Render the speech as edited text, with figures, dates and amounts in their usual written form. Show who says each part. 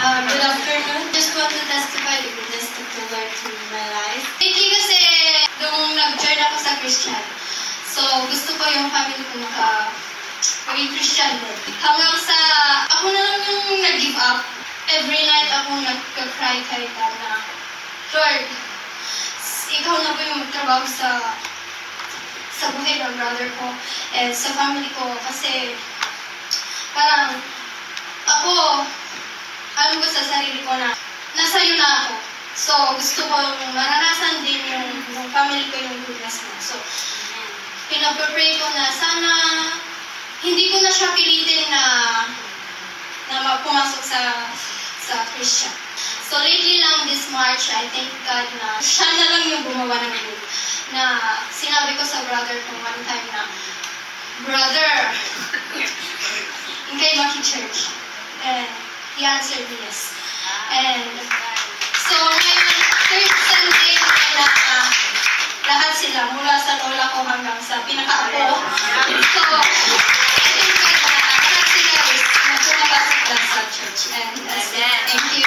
Speaker 1: Good afternoon. Just want to testify the goodness of the Lord to my life. Lately kasi, nung nag-join ako sa Christian, so gusto ko yung family ko maging Christian din. Hanggang sa, ako na lang yung nag-give up. Every night ako nag-cry kay God na, Lord, ikaw na po yung magtrabaho sa buhay ng brother ko and sa family ko kasi parang ako, alam ko sa sarili ko na nasa iyo na ako. So, gusto ko maranasan din yung family ko yung goodness mo. So, pinag-pray ko na sana hindi ko na siya pilitin na pumasok sa Christian. So, lately lang this March, I thank God na siya na lang yung gumawa ng group. Na sinabi ko sa brother ko one time na, Brother, kayo maki-church. And he answered yes. And so, ngayon, third Sunday na lahat sila, mula sa lola ko hanggang sa pinaka-apo. So, I think that lahat sila is nagpapasok sa church. And that's it. Thank you.